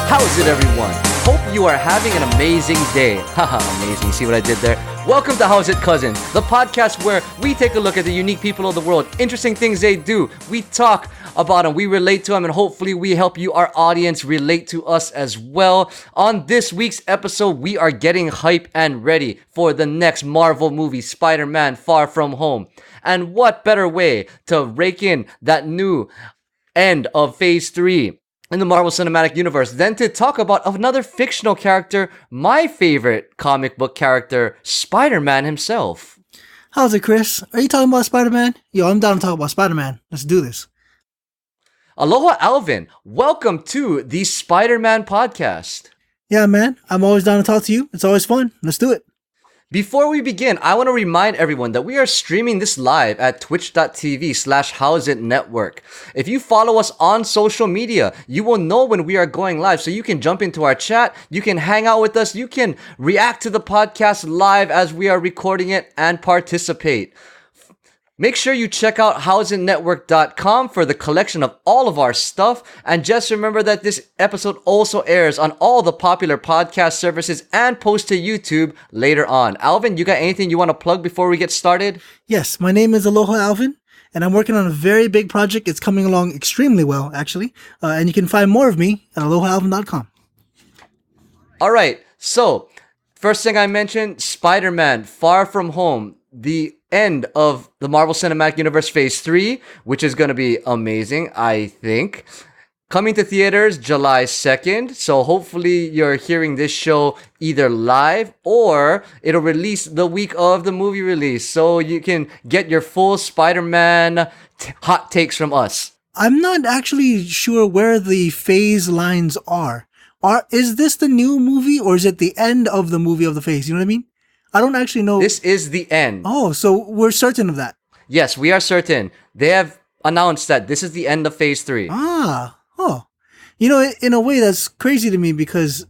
How's it, everyone? Hope you are having an amazing day. Haha, amazing. See what I did there? Welcome to How's It Cousin, the podcast where we take a look at the unique people of the world, interesting things they do. We talk about them, we relate to them, and hopefully we help you, our audience, relate to us as well. On this week's episode, we are getting hype and ready for the next Marvel movie, Spider-Man Far From Home. And what better way to rake in that new end of Phase 3 in the Marvel Cinematic Universe than to talk about another fictional character, my favorite comic book character, Spider-Man himself. How's it, Chris? Are you talking about Spider-Man? Yo, I'm down to talk about Spider-Man. Let's do this. Aloha, Alvin. Welcome to the Spider-Man podcast. Yeah, man. I'm always down to talk to you. It's always fun. Let's do it. Before we begin, I want to remind everyone that we are streaming this live at twitch.tv/howsitnetwork. If you follow us on social media, you will know when we are going live, so you can jump into our chat, you can hang out with us, you can react to the podcast live as we are recording it and participate. Make sure you check out howsitnetwork.com for the collection of all of our stuff. And just remember that this episode also airs on all the popular podcast services and posts to YouTube later on. Alvin, you got anything you want to plug before we get started? Yes, my name is Aloha Alvin, and I'm working on a very big project. It's coming along extremely well, actually. And you can find more of me at alohaalvin.com. All right. So, first thing I mentioned, Spider-Man Far From Home. The end of the Marvel Cinematic Universe Phase 3, which is going to be amazing, I think. Coming to theaters July 2nd, so hopefully you're hearing this show either live or it'll release the week of the movie release, so you can get your full Spider-Man hot takes from us. I'm not actually sure where the phase lines are. Is this the new movie or is it the end of the movie of the phase? You know what I mean? I don't actually know. This is the end. Oh, so we're certain of that. Yes, we are certain. They have announced that this is the end of Phase 3. You know, in a way, that's crazy to me because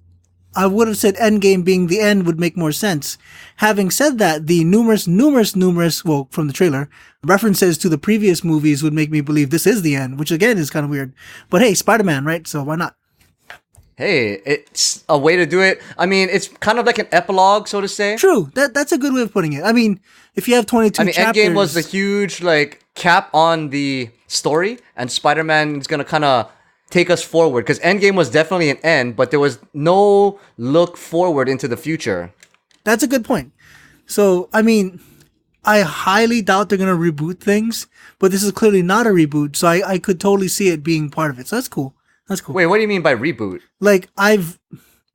I would have said Endgame being the end would make more sense. Having said that, the numerous, well, from the trailer, references to the previous movies would make me believe this is the end, which again is kind of weird. But hey, Spider-Man, right? So why not? Hey, it's a way to do it. I mean, it's kind of like an epilogue, so to say. True. That's a good way of putting it. I mean, if you have 22 chapters... Endgame was the huge, cap on the story, and Spider-Man is going to kind of take us forward, because Endgame was definitely an end, but there was no look forward into the future. That's a good point. So, I mean, I highly doubt they're going to reboot things, but this is clearly not a reboot, so I could totally see it being part of it. So that's cool. That's cool. Wait, what do you mean by reboot? Like, I've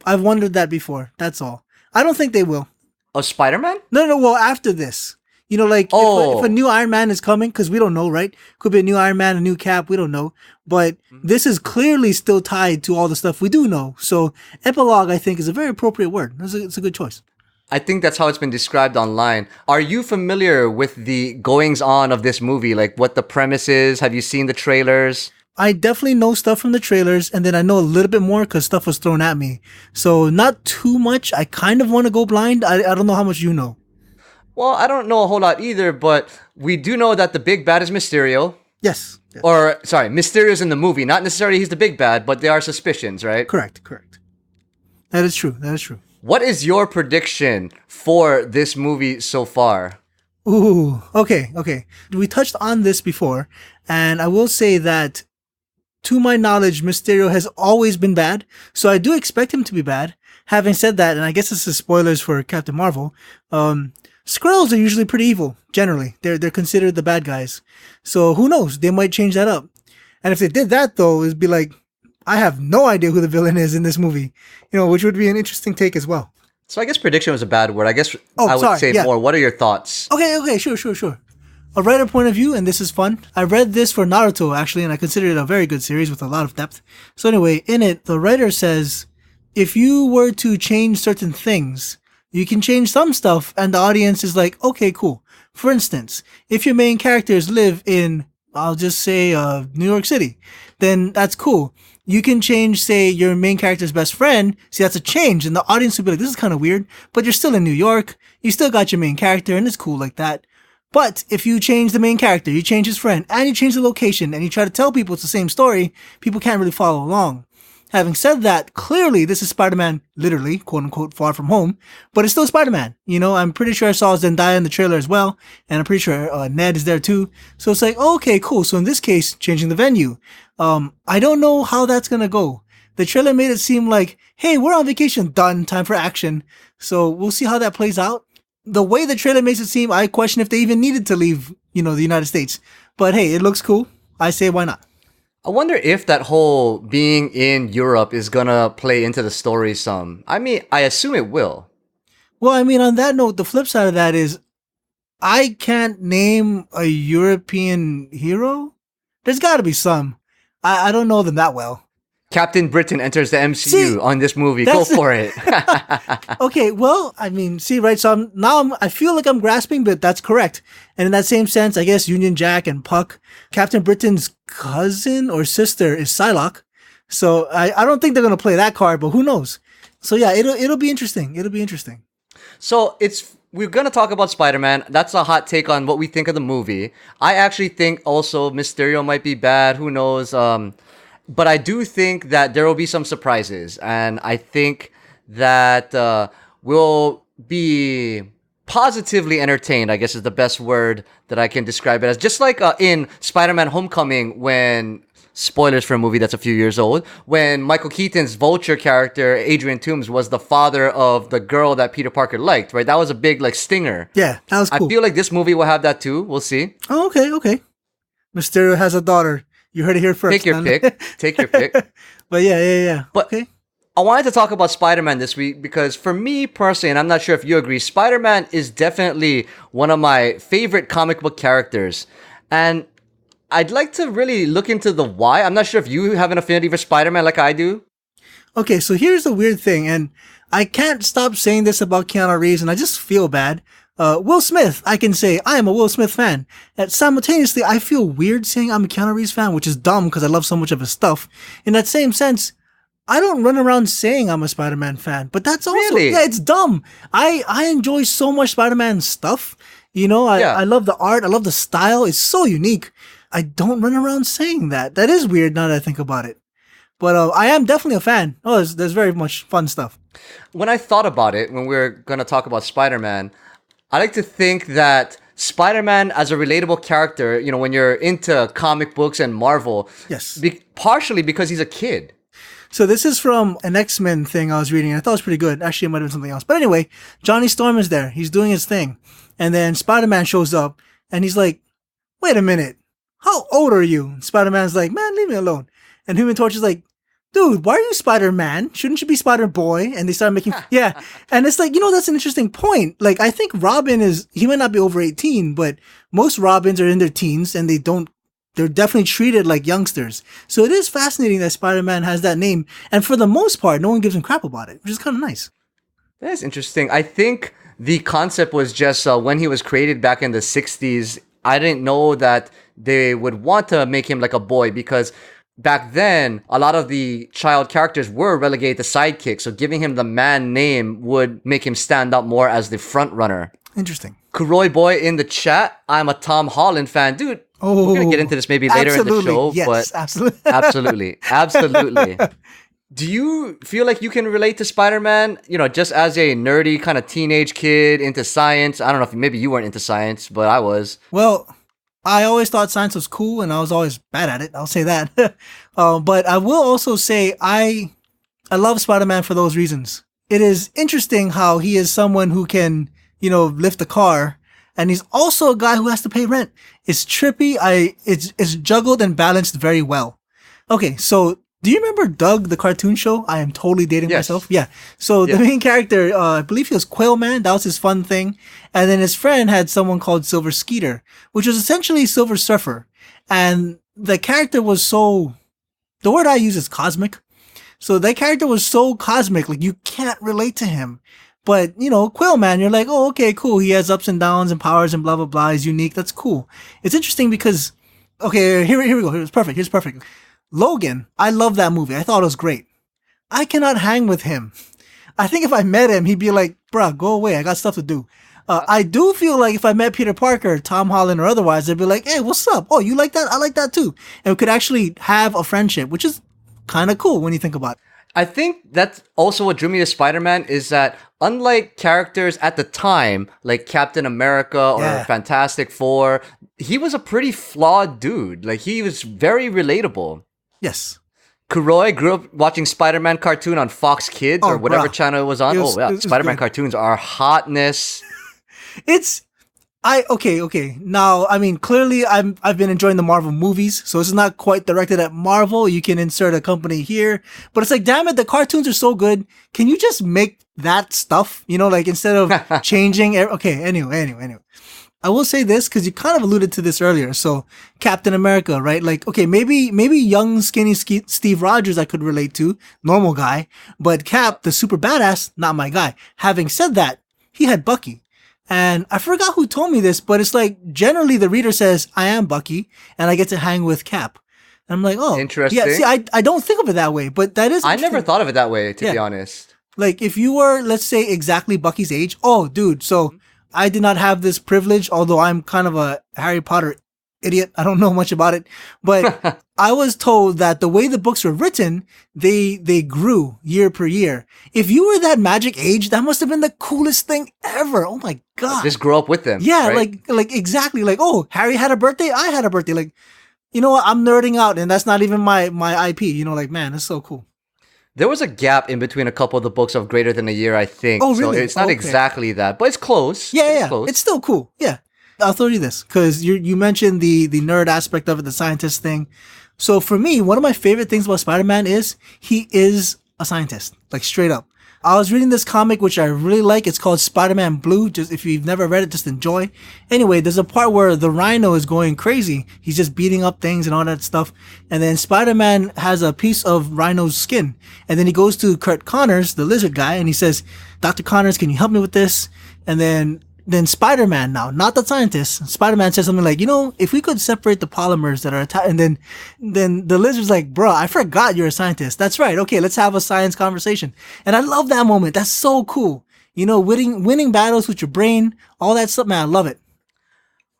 wondered that before. That's all. I don't think they will. Oh, Spider-Man? No. Well, after this. You know, like, if a new Iron Man is coming, because we don't know, right? Could be a new Iron Man, a new Cap, we don't know. But this is clearly still tied to all the stuff we do know. So, epilogue, I think, is a very appropriate word. It's a good choice. I think that's how it's been described online. Are you familiar with the goings-on of this movie? Like, what the premise is? Have you seen the trailers? I definitely know stuff from the trailers, and then I know a little bit more because stuff was thrown at me. So not too much. I kind of want to go blind. I don't know how much you know. Well, I don't know a whole lot either, but we do know that the big bad is Mysterio. Yes. Or, sorry, Mysterio's in the movie. Not necessarily he's the big bad, but there are suspicions, right? Correct. That is true. What is your prediction for this movie so far? Ooh, okay. We touched on this before, and I will say that to my knowledge, Mysterio has always been bad, so I do expect him to be bad. Having said that, and I guess this is spoilers for Captain Marvel, Skrulls are usually pretty evil, generally. They're considered the bad guys. So who knows? They might change that up. And if they did that, though, it'd be like, I have no idea who the villain is in this movie, which would be an interesting take as well. So I guess prediction was a bad word. I guess I would say more. What are your thoughts? Okay, sure. A writer point of view, and this is fun. I read this for Naruto, actually, and I consider it a very good series with a lot of depth. So anyway, in it, the writer says, if you were to change certain things, you can change some stuff, and the audience is like, okay, cool. For instance, if your main characters live in, I'll just say, New York City, then that's cool. You can change, say, your main character's best friend. See, that's a change, and the audience will be like, this is kind of weird, but you're still in New York. You still got your main character, and it's cool like that. But if you change the main character, you change his friend, and you change the location, and you try to tell people it's the same story, people can't really follow along. Having said that, clearly this is Spider-Man, literally, quote unquote, far from home, but it's still Spider-Man. You know, I'm pretty sure I saw Zendaya in the trailer as well, and I'm pretty sure Ned is there too. So it's like, okay, cool. So in this case, changing the venue. I don't know how that's gonna go. The trailer made it seem like, hey, we're on vacation, done, time for action. So we'll see how that plays out. The way the trailer makes it seem, I question if they even needed to leave, you know, the United States. But hey, it looks cool. I say, why not? I wonder if that whole being in Europe is gonna play into the story some. I mean, I assume it will. Well, I mean, on that note, the flip side of that is I can't name a European hero. There's got to be some. I don't know them that well. Captain Britain enters the MCU on this movie. Go for it. Okay, well, I mean, see, right? So I feel like I'm grasping, but that's correct. And in that same sense, I guess Union Jack and Puck, Captain Britain's cousin or sister is Psylocke. So I don't think they're gonna play that card, but who knows? So yeah, it'll be interesting. It'll be interesting. So we're gonna talk about Spider-Man. That's a hot take on what we think of the movie. I actually think also Mysterio might be bad. Who knows? But I do think that there will be some surprises, and I think that we'll be positively entertained, I guess is the best word that I can describe it as. Just like in Spider-Man Homecoming, when, spoilers for a movie that's a few years old, when Michael Keaton's Vulture character, Adrian Toomes, was the father of the girl that Peter Parker liked, right? That was a big, like, stinger. Yeah, that was cool. I feel like this movie will have that too. We'll see. Oh, okay. Mysterio has a daughter. You heard it here first. Take your pick. Take your pick. But yeah. But okay. I wanted to talk about Spider-Man this week because for me personally, and I'm not sure if you agree, Spider-Man is definitely one of my favorite comic book characters. And I'd like to really look into the why. I'm not sure if you have an affinity for Spider-Man like I do. Okay, so here's the weird thing, and I can't stop saying this about Keanu Reeves, and I just feel bad. Will Smith, I can say I am a Will Smith fan. And simultaneously, I feel weird saying I'm a Keanu Reeves fan, which is dumb because I love so much of his stuff. In that same sense, I don't run around saying I'm a Spider-Man fan, but that's also, Really? yeah, it's dumb. I enjoy so much Spider-Man stuff. You know, I love the art. I love the style. It's so unique. I don't run around saying that. That is weird now that I think about it. But I am definitely a fan. Oh, there's very much fun stuff. When I thought about it, when we were going to talk about Spider-Man, I like to think that Spider-Man as a relatable character, you know, when you're into comic books and Marvel, yes, partially because he's a kid. So this is from an X-Men thing I was reading. I thought it was pretty good. Actually, it might have been something else. But anyway, Johnny Storm is there. He's doing his thing. And then Spider-Man shows up and he's like, wait a minute. How old are you? And Spider-Man's like, man, leave me alone. And Human Torch is like, dude, why are you Spider-Man? Shouldn't you be Spider-Boy? And they start making, yeah. And it's like, you know, that's an interesting point. Like, I think Robin he might not be over 18, but most Robins are in their teens and they're definitely treated like youngsters. So it is fascinating that Spider-Man has that name. And for the most part, no one gives him crap about it, which is kind of nice. That's interesting. I think the concept was just when he was created back in the 60s, I didn't know that they would want to make him like a boy because back then, a lot of the child characters were relegated to sidekicks. So giving him the man name would make him stand out more as the front runner. Interesting. Kuroy Boy in the chat. I'm a Tom Holland fan. Dude, we're going to get into this maybe later in the show. Yes, but absolutely. Absolutely. Do you feel like you can relate to Spider-Man, you know, just as a nerdy kind of teenage kid into science? I don't know if maybe you weren't into science, but I was. Well, I always thought science was cool and I was always bad at it. I'll say that. But I will also say I love Spider-Man for those reasons. It is interesting how he is someone who can, you know, lift a car. And he's also a guy who has to pay rent. It's trippy. It's juggled and balanced very well. Okay, so do you remember Doug, the cartoon show? I am totally dating myself. Yeah. So the main character, I believe he was Quail Man. That was his fun thing. And then his friend had someone called Silver Skeeter, which was essentially Silver Surfer. And the character was the word I use is cosmic. So that character was so cosmic, like you can't relate to him. But, you know, Quail Man, you're like, oh, okay, cool. He has ups and downs and powers and blah, blah, blah. He's unique. That's cool. It's interesting because, okay, here we go. Here's perfect. Logan, I love that movie. I thought it was great. I cannot hang with him. I think if I met him, he'd be like, bruh, go away. I got stuff to do. I do feel like if I met Peter Parker, Tom Holland or otherwise, they'd be like, hey, what's up? Oh, you like that? I like that too. And we could actually have a friendship, which is kind of cool when you think about it. I think that's also what drew me to Spider-Man is that unlike characters at the time, like Captain America or Fantastic Four, he was a pretty flawed dude. Like, he was very relatable. Yes. Kuroi grew up watching Spider-Man cartoon on Fox Kids or whatever channel it was on. Spider-Man cartoons are hotness. Okay. Now, I mean, clearly I've been enjoying the Marvel movies, so it's not quite directed at Marvel. You can insert a company here, but it's like, damn it, the cartoons are so good. Can you just make that stuff? You know, like, instead of changing. Okay. Anyway. I will say this because you kind of alluded to this earlier. So Captain America, right? Like, okay, maybe young, skinny Steve Rogers I could relate to, normal guy, but Cap, the super badass, not my guy. Having said that, he had Bucky. And I forgot who told me this, but it's like, generally the reader says, I am Bucky, and I get to hang with Cap. And I'm like, oh. Interesting. Yeah, see, I don't think of it that way, but that is I never thought of it that way, to be honest. Like, if you were, let's say, exactly Bucky's age, oh, dude, so I did not have this privilege, although I'm kind of a Harry Potter idiot. I don't know much about it, but I was told that the way the books were written, they grew year per year. If you were that magic age, that must have been the coolest thing ever. Oh my God. Just grow up with them. Yeah. Right? Like exactly. Like, oh, Harry had a birthday. I had a birthday. Like, you know what? I'm nerding out and that's not even my IP, you know, like, man, that's so cool. There was a gap in between a couple of the books of greater than a year, I think. Oh, really? So it's not exactly that, but it's close. Yeah. It's still cool. Yeah. I'll throw you this because you mentioned the nerd aspect of it, the scientist thing. So for me, one of my favorite things about Spider-Man is he is a scientist, like straight up. I was reading this comic, which I really like. It's called Spider-Man Blue. Just if you've never read it, just enjoy. Anyway, there's a part where the Rhino is going crazy. He's just beating up things and all that stuff. And then Spider-Man has a piece of Rhino's skin. And then he goes to Kurt Connors, the lizard guy, and he says, Dr. Connors, can you help me with this? And then Spider-Man now, not the scientist, Spider-Man says something like, you know, if we could separate the polymers that are attached, and then the lizard's like, bro, I forgot you're a scientist. That's right. Okay, let's have a science conversation. And I love that moment. That's so cool. You know, winning battles with your brain, all that stuff, man, I love it.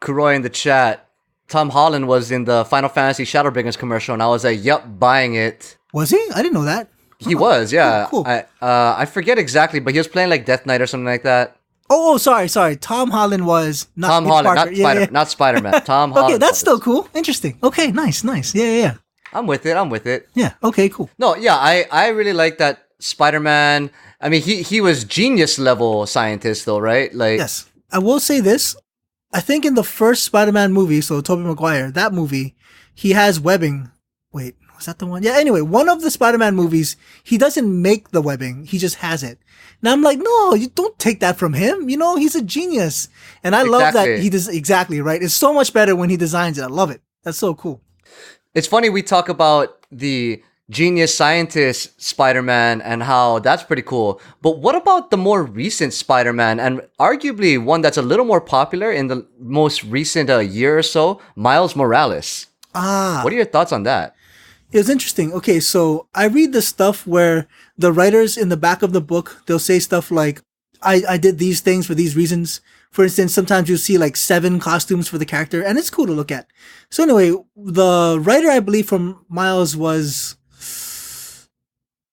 Kuroi in the chat, Tom Holland was in the Final Fantasy Shadowbringers commercial, and I was like, yep, buying it. Was he? I didn't know that. He was, yeah. Cool. I forget exactly, but he was playing like Death Knight or something like that. Oh, sorry. Tom Holland was not Tom Holland, Parker. not Spider-Man. Tom Holland. Okay, that's still cool. Interesting. Okay, nice. Yeah. I'm with it. Yeah. Okay, cool. No, yeah, I really like that Spider-Man. I mean, he was genius level scientist though, right? Like, yes. I will say this. I think in the first Spider-Man movie, so Tobey Maguire, that movie, he has webbing. Wait, was that the one? Yeah, anyway, one of the Spider-Man movies, he doesn't make the webbing. He just has it. And I'm like, no, you don't take that from him. You know, he's a genius. And I love that he does exactly right. It's so much better when he designs it. I love it. That's so cool. It's funny we talk about the genius scientist Spider-Man and how that's pretty cool. But what about the more recent Spider-Man and arguably one that's a little more popular in the most recent year or so, Miles Morales? What are your thoughts on that? It was interesting. Okay, so I read the stuff where the writers in the back of the book, they'll say stuff like, I did these things for these reasons. For instance, sometimes you'll see like 7 costumes for the character, and it's cool to look at. So anyway, the writer, I believe, from Miles was,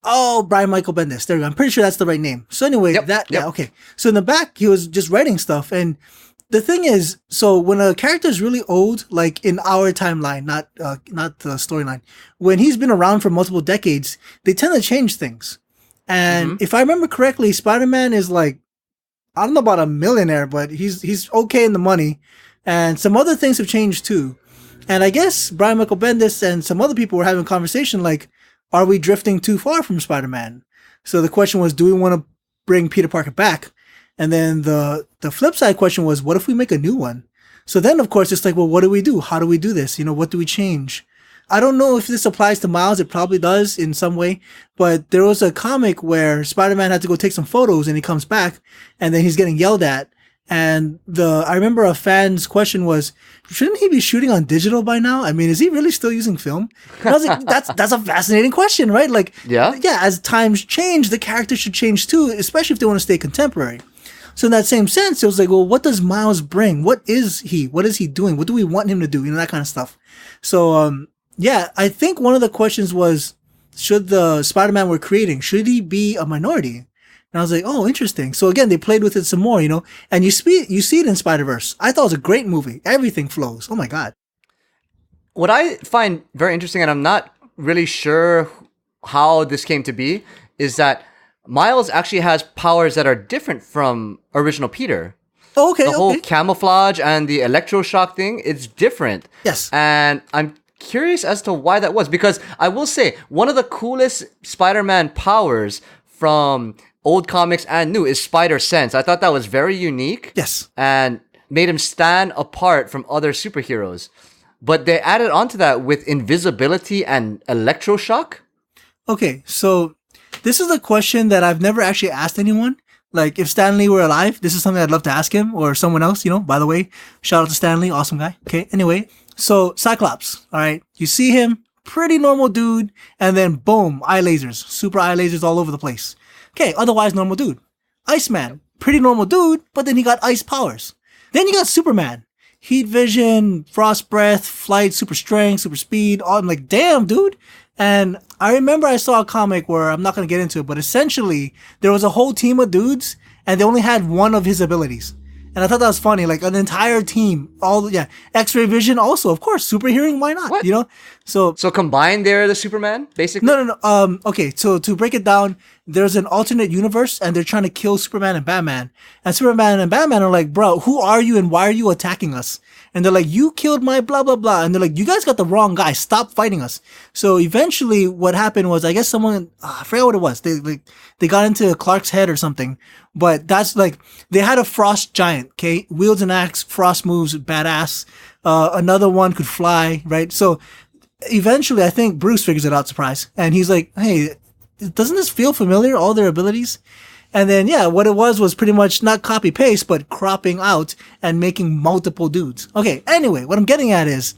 Brian Michael Bendis. There we go. I'm pretty sure that's the right name. So anyway, yeah, okay. So in the back, he was just writing stuff, and the thing is, so when a character is really old, like in our timeline, not the storyline, when he's been around for multiple decades, they tend to change things. And if I remember correctly, Spider-Man is like, I don't know about a millionaire, but he's okay in the money. And some other things have changed too. And I guess Brian Michael Bendis and some other people were having a conversation like, are we drifting too far from Spider-Man? So the question was, do we want to bring Peter Parker back? And then the flip side question was, what if we make a new one? So then, of course, it's like, well, what do we do? How do we do this? You know, what do we change? I don't know if this applies to Miles. It probably does in some way. But there was a comic where Spider-Man had to go take some photos and he comes back and then he's getting yelled at. And I remember a fan's question was, shouldn't he be shooting on digital by now? I mean, is he really still using film? And I was like, that's a fascinating question, right? Like, yeah, as times change, the character should change too, especially if they want to stay contemporary. So in that same sense, it was like, well, what does Miles bring? What is he? What is he doing? What do we want him to do? You know, that kind of stuff. So, yeah, I think one of the questions was, should the Spider-Man we're creating, should he be a minority? And I was like, oh, interesting. So again, they played with it some more, and you see it in Spider-Verse. I thought it was a great movie. Everything flows. Oh my God. What I find very interesting, and I'm not really sure how this came to be, is that Miles actually has powers that are different from original Peter. Oh, okay. The whole camouflage and the electroshock thing, it's different. Yes. And I'm curious as to why that was, because I will say one of the coolest Spider-Man powers from old comics and new is Spider Sense. I thought that was very unique. Yes. And made him stand apart from other superheroes. But they added onto that with invisibility and electroshock. Okay, so this is a question that I've never actually asked anyone. Like, if Stan Lee were alive, this is something I'd love to ask him, or someone else, by the way. Shout out to Stan Lee, awesome guy. Okay, anyway, so Cyclops, all right? You see him, pretty normal dude, and then boom, eye lasers, super eye lasers all over the place. Okay, otherwise normal dude. Iceman, pretty normal dude, but then he got ice powers. Then you got Superman. Heat vision, frost breath, flight, super strength, super speed. I'm like, damn, dude. And I remember I saw a comic where, I'm not going to get into it, but essentially there was a whole team of dudes and they only had one of his abilities. And I thought that was funny, like an entire team, X-ray vision also, of course, super hearing, why not? What? So combined, they're the Superman, basically? No. Okay, so to break it down, there's an alternate universe and they're trying to kill Superman and Batman. And Superman and Batman are like, bro, who are you and why are you attacking us? And they're like, you killed my blah, blah, blah. And they're like, you guys got the wrong guy. Stop fighting us. So eventually what happened was, I guess someone, I forgot what it was. They got into Clark's head or something. But that's like, they had a frost giant, okay? Wields an axe, frost moves, badass. Another one could fly, right? So eventually I think Bruce figures it out, surprise. And he's like, hey, doesn't this feel familiar? All their abilities? And then, what it was pretty much not copy paste, but cropping out and making multiple dudes. Okay. Anyway, what I'm getting at is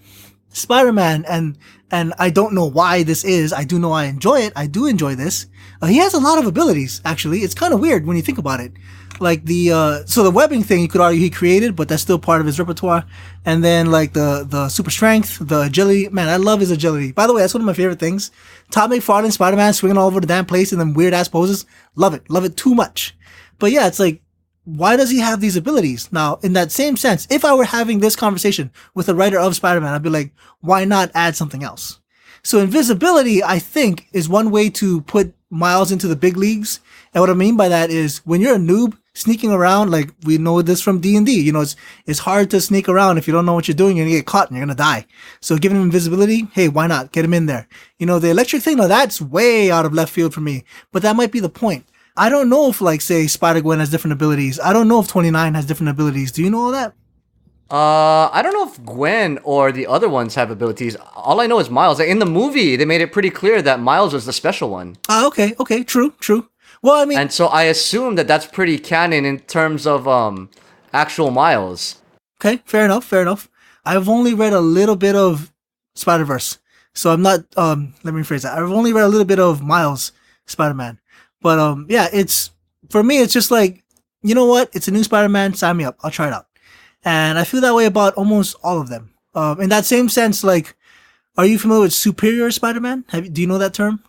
Spider-Man, and I don't know why this is. I do know I enjoy it. I do enjoy this. He has a lot of abilities, actually. It's kind of weird when you think about it. Like so the webbing thing, you could argue he created, but that's still part of his repertoire. And then like the super strength, the agility. Man, I love his agility. By the way, that's one of my favorite things. Todd McFarlane, Spider-Man, swinging all over the damn place in them weird ass poses. Love it. Love it too much. But yeah, it's like, why does he have these abilities? Now, in that same sense, if I were having this conversation with the writer of Spider-Man, I'd be like, why not add something else? So invisibility, I think, is one way to put Miles into the big leagues. And what I mean by that is when you're a noob sneaking around, like we know this from D&D, it's hard to sneak around. If you don't know what you're doing, you're going to get caught and you're going to die. So giving him invisibility, hey, why not? Get him in there. The electric thing, now that's way out of left field for me, but that might be the point. I don't know if, like, say, Spider-Gwen has different abilities. I don't know if 29 has different abilities. Do you know all that? I don't know if Gwen or the other ones have abilities. All I know is Miles. In the movie, they made it pretty clear that Miles was the special one. Okay, true. Well, I mean... And so I assume that that's pretty canon in terms of actual Miles. Okay, fair enough. I've only read a little bit of Spider-Verse. So I'm not... let me rephrase that. I've only read a little bit of Miles Spider-Man. But for me, it's just like, you know what? It's a new Spider-Man. Sign me up. I'll try it out. And I feel that way about almost all of them. In that same sense, like, are you familiar with Superior Spider-Man? Do you know that term?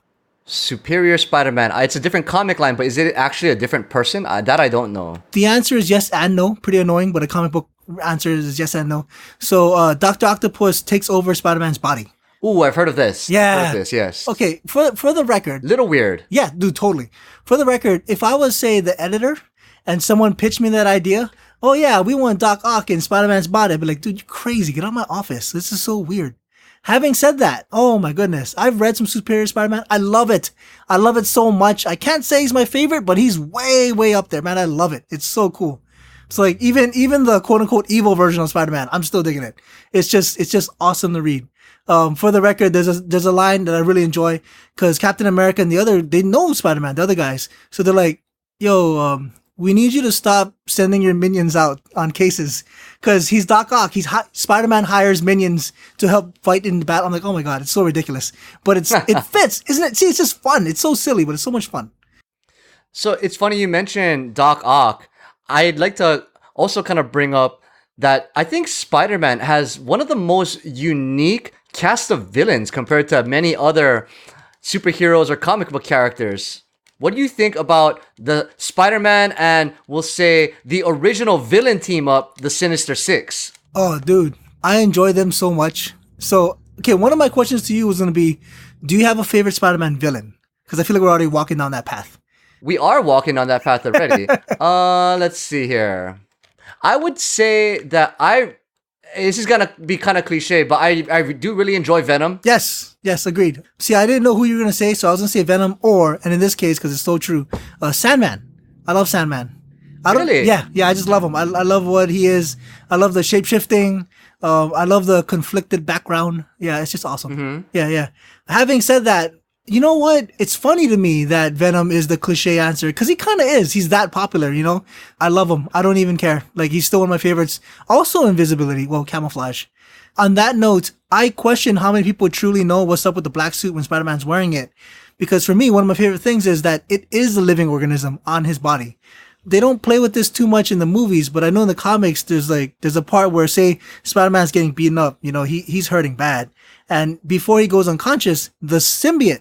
Superior Spider-Man. It's a different comic line, but is it actually a different person? That I don't know. The answer is yes and no. Pretty annoying, but a comic book answer is yes and no. So Dr. Octopus takes over Spider-Man's body. Ooh, I've heard of this. Yeah. I've heard of this, yes. Okay, for the record. Little weird. Yeah, dude, totally. For the record, if I was, say, the editor and someone pitched me that idea, oh yeah, we want Doc Ock in Spider-Man's body, I'd be like, dude, you're crazy. Get out of my office. This is so weird. Having said that, oh my goodness, I've read some Superior Spider-Man. I love it. I love it so much. I can't say he's my favorite, but he's way, way up there, man. I love it. It's so cool. It's like even the quote unquote evil version of Spider-Man, I'm still digging it. It's just awesome to read. For the record, there's a line that I really enjoy because Captain America and they know Spider-Man, the other guys. So they're like, yo, we need you to stop sending your minions out on cases because he's Doc Ock. Spider-Man hires minions to help fight in the battle. I'm like, oh my God, it's so ridiculous, but it fits, isn't it? See, it's just fun. It's so silly, but it's so much fun. So it's funny you mentioned Doc Ock. I'd like to also kind of bring up that I think Spider-Man has one of the most unique cast of villains compared to many other superheroes or comic book characters. What do you think about the Spider-Man and we'll say the original villain team up, the Sinister Six? Oh, dude, I enjoy them so much. So, okay, one of my questions to you was going to be, do you have a favorite Spider-Man villain? Because I feel like we're already walking down that path. We are walking on that path already. Let's see here. I would say that this is gonna be kind of cliche, but I do really enjoy Venom. Yes, agreed. See, I didn't know who you were going to say, so I was going to say Venom or, and in this case, because it's so true, Sandman. I love Sandman. Really? Yeah, I just love him. I love what he is. I love the shape-shifting. I love the conflicted background. Yeah, it's just awesome. Mm-hmm. Yeah. Having said that, you know what? It's funny to me that Venom is the cliche answer because he kind of is. He's that popular, you know? I love him. I don't even care. Like, he's still one of my favorites. Also, invisibility. Well, camouflage. On that note, I question how many people truly know what's up with the black suit when Spider-Man's wearing it. Because for me, one of my favorite things is that it is a living organism on his body. They don't play with this too much in the movies, but I know in the comics, there's a part where, say, Spider-Man's getting beaten up, you know, he's hurting bad. And before he goes unconscious, the symbiote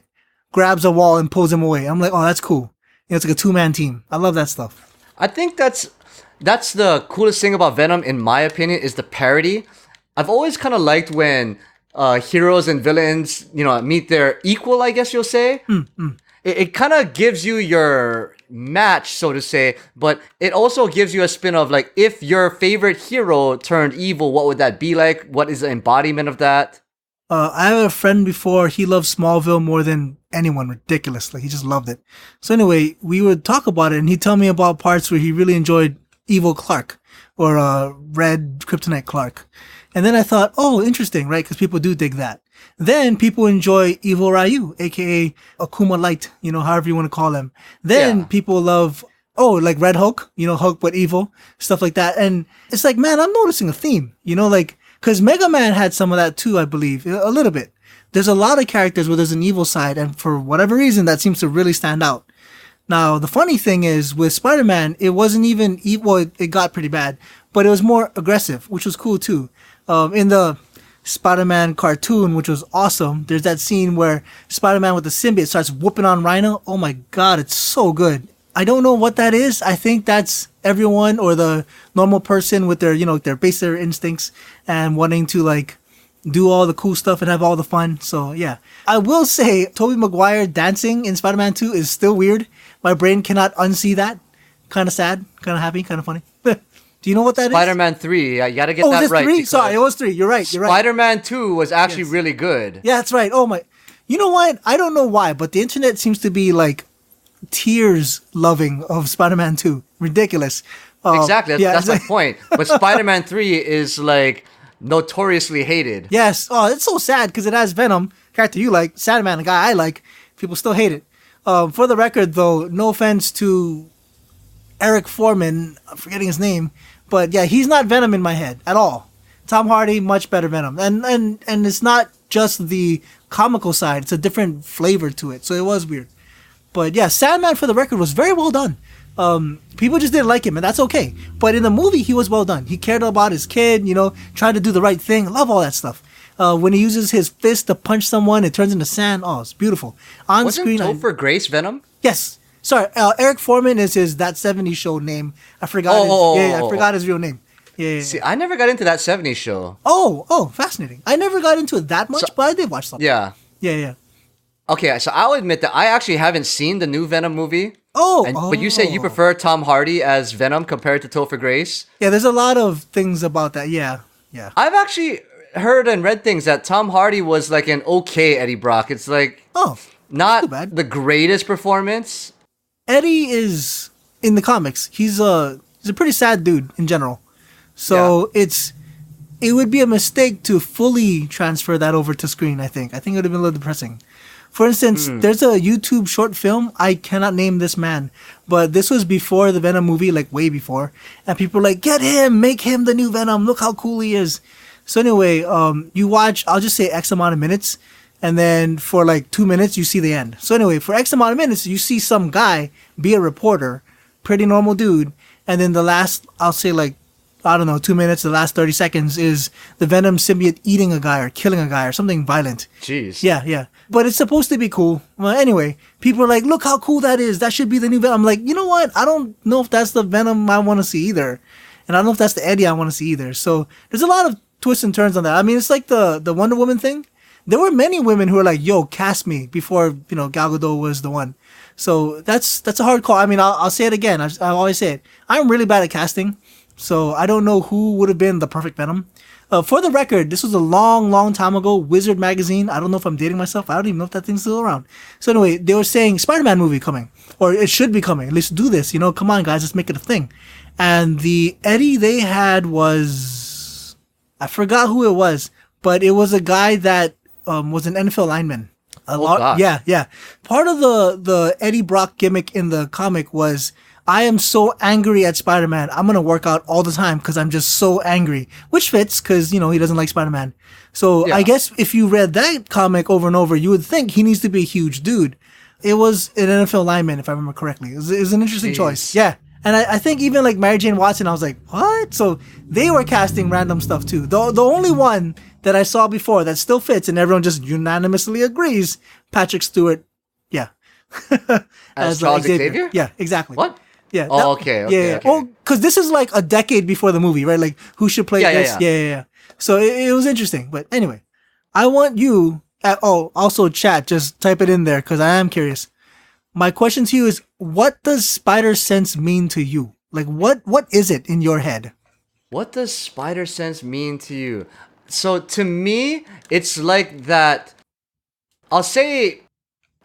grabs a wall and pulls him away. I'm like, oh, that's cool. You know, it's like a 2-man team. I love that stuff. I think that's the coolest thing about Venom, in my opinion, is the parody. I've always kind of liked when heroes and villains, you know, meet their equal, I guess you'll say. It kind of gives you your match, so to say, but it also gives you a spin of, like, if your favorite hero turned evil, what would that be like? What is the embodiment of that? I have a friend before, he loved Smallville more than anyone, ridiculously. He just loved it. So anyway, we would talk about it and he'd tell me about parts where he really enjoyed Evil Clark or Red Kryptonite Clark. And then I thought, oh, interesting, right? Because people do dig that. Then people enjoy Evil Ryu, aka Akuma Light, you know, however you want to call him. Then people love, like Red Hulk, you know, Hulk but evil, stuff like that. And it's like, man, I'm noticing a theme, you know, like, because Mega Man had some of that too, I believe, a little bit. There's a lot of characters where there's an evil side, and for whatever reason, that seems to really stand out. Now, the funny thing is, with Spider-Man, it wasn't even evil, it got pretty bad, but it was more aggressive, which was cool too. In the Spider-Man cartoon, which was awesome, there's that scene where Spider-Man with the symbiote starts whooping on Rhino. Oh my god, it's so good. I don't know what that is. I think that's everyone or the normal person with their, you know, their baser instincts and wanting to, like, do all the cool stuff and have all the fun. So yeah, I will say Tobey Maguire dancing in Spider-Man 2 is still weird. My brain cannot unsee that. Kind of sad, kind of happy, kind of funny. Do you know what that Spider-Man 3. Yeah, you got to get that that right. 3? Sorry, it was 3. You're right. Spider-Man 2 was actually really good. Yeah, that's right. Oh my. You know what? I don't know why, but the internet seems to be like tears loving of Spider-Man 2. Ridiculous. Exactly. That's my point. But Spider-Man 3 is like notoriously hated. Yes. Oh, it's so sad because it has Venom, character you like, Sandman, a guy I like. People still hate it. For the record, though, no offense to Eric Foreman, I'm forgetting his name, but yeah, he's not Venom in my head at all. Tom Hardy, much better Venom. And it's not just the comical side, it's a different flavor to it. So it was weird. But yeah, Sandman, for the record, was very well done. People just didn't like him, and that's okay. But in the movie, he was well done. He cared about his kid, you know, tried to do the right thing. Love all that stuff. When he uses his fist to punch someone, it turns into sand. Oh, it's beautiful. On screen, Topher Grace Venom? Yes. Sorry, Eric Foreman is his That 70s Show name. I forgot. I forgot his real name. Yeah. See, I never got into that 70s show. Oh, fascinating. I never got into it that much, but I did watch something. Yeah. Yeah. Okay, so I'll admit that I actually haven't seen the new Venom movie. But you say you prefer Tom Hardy as Venom compared to Topher Grace? Yeah, there's a lot of things about that. Yeah. I've actually heard and read things that Tom Hardy was like an okay Eddie Brock. It's like not the greatest performance. Eddie is in the comics. He's a pretty sad dude in general. So it would be a mistake to fully transfer that over to screen, I think. I think it would have been a little depressing. For instance, there's a YouTube short film. I cannot name this man, but this was before the Venom movie, like way before. And people were like, get him, make him the new Venom. Look how cool he is. So anyway, you watch, I'll just say X amount of minutes. And then for like 2 minutes, you see the end. So anyway, for X amount of minutes, you see some guy be a reporter, pretty normal dude. And then the last, I'll say like I don't know, 2 minutes, the last 30 seconds is the Venom symbiote eating a guy or killing a guy or something violent. Jeez. Yeah. But it's supposed to be cool. Well, anyway, people are like, look how cool that is. That should be the new Venom. I'm like, you know what? I don't know if that's the Venom I want to see either. And I don't know if that's the Eddie I want to see either. So there's a lot of twists and turns on that. I mean, it's like the Wonder Woman thing. There were many women who were like, yo, cast me before, Gal Gadot was the one. So that's a hard call. I mean, I'll say it again. I always say it. I'm really bad at casting. So I don't know who would have been the perfect Venom. For the record, this was a long, long time ago. Wizard magazine. I don't know if I'm dating myself. I don't even know if that thing's still around. So anyway, they were saying Spider-Man movie coming, or it should be coming. Let's do this. Come on, guys, let's make it a thing. And the Eddie they had was, I forgot who it was, but it was a guy that was an NFL lineman. God. Yeah. Part of the Eddie Brock gimmick in the comic was, I am so angry at Spider-Man. I'm going to work out all the time because I'm just so angry, which fits because, he doesn't like Spider-Man. So yeah. I guess if you read that comic over and over, you would think he needs to be a huge dude. It was an NFL lineman, if I remember correctly. It was an interesting choice. Yeah. And I think even like Mary Jane Watson, I was like, what? So they were casting random stuff too. The only one that I saw before that still fits and everyone just unanimously agrees, Patrick Stewart. Yeah. As Charles Xavier? Yeah, exactly. What? Yeah. Oh, okay. Yeah. Okay. Oh, because this is like a decade before the movie, right? Like, who should play this? Yeah. So it was interesting. But anyway, I want you, also chat, just type it in there because I am curious. My question to you is, what does spider sense mean to you? Like, what is it in your head? What does spider sense mean to you? So to me, it's like that, I'll say,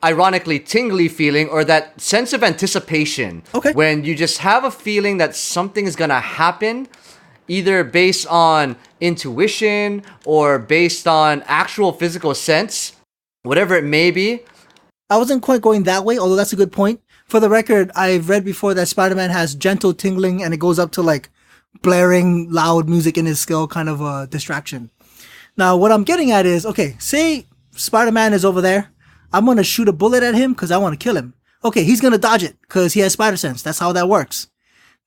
ironically tingly feeling or that sense of anticipation. Okay. When you just have a feeling that something is going to happen, either based on intuition or based on actual physical sense, whatever it may be. I wasn't quite going that way, although that's a good point. For the record, I've read before that Spider-Man has gentle tingling and it goes up to like blaring loud music in his skull, kind of a distraction. Now, what I'm getting at is, okay, say Spider-Man is over there. I'm going to shoot a bullet at him because I want to kill him. Okay, he's going to dodge it because he has spider sense. That's how that works.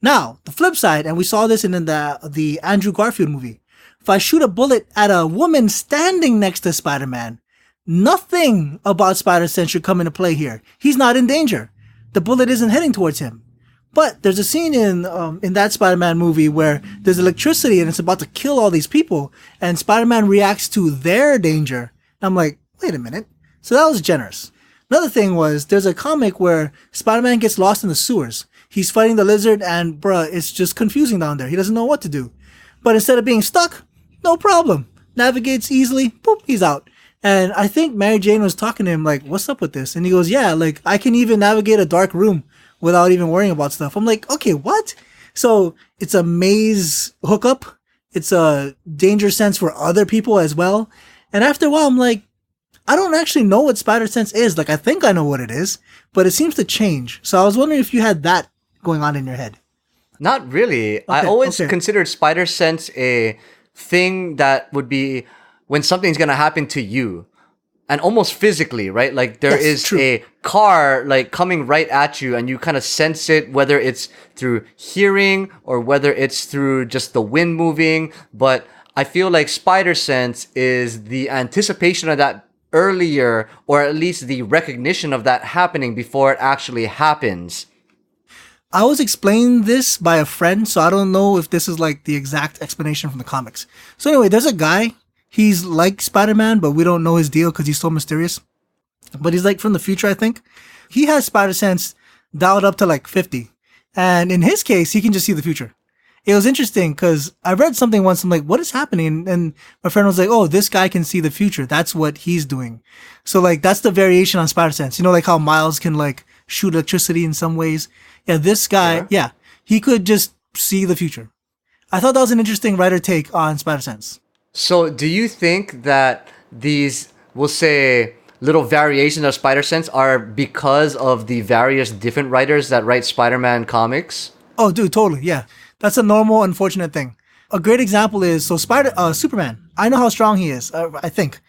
Now, the flip side, and we saw this in the Andrew Garfield movie. If I shoot a bullet at a woman standing next to Spider-Man, nothing about spider sense should come into play here. He's not in danger. The bullet isn't heading towards him. But there's a scene in that Spider-Man movie where there's electricity and it's about to kill all these people, and Spider-Man reacts to their danger. I'm like, wait a minute. So that was generous. Another thing was, there's a comic where Spider-Man gets lost in the sewers. He's fighting the lizard and it's just confusing down there. He doesn't know what to do. But instead of being stuck, no problem. Navigates easily, boop, he's out. And I think Mary Jane was talking to him like, what's up with this? And he goes, yeah, like I can even navigate a dark room without even worrying about stuff. I'm like, okay, what? So it's a maze hookup. It's a danger sense for other people as well. And after a while, I'm like, I don't actually know what spider sense is. Like, I think I know what it is, but it seems to change. So I was wondering if you had that going on in your head. Not really. Okay, I always considered spider sense a thing that would be when something's going to happen to you. And almost physically, right? Like there is true. A car like coming right at you and you kind of sense it, whether it's through hearing or whether it's through just the wind moving. But I feel like spider sense is the anticipation of that earlier, or at least the recognition of that happening before it actually happens. I was explained this by a friend, so I don't know if this is like the exact explanation from the comics. So anyway, there's a guy. He's like Spider-Man, but we don't know his deal because he's so mysterious. But he's like from the future, I think. He has spider sense dialed up to like 50. And in his case, he can just see the future. It was interesting because I read something once. I'm like, what is happening? And my friend was like, oh, this guy can see the future. That's what he's doing. So like, that's the variation on spider sense. You know, like how Miles can like shoot electricity in some ways. Yeah, this guy, he could just see the future. I thought that was an interesting writer take on spider sense. So do you think that these, we'll say, little variations of spider sense are because of the various different writers that write Spider-Man comics? Oh, dude, totally. Yeah. That's a normal, unfortunate thing. A great example is, Superman. I know how strong he is, I think.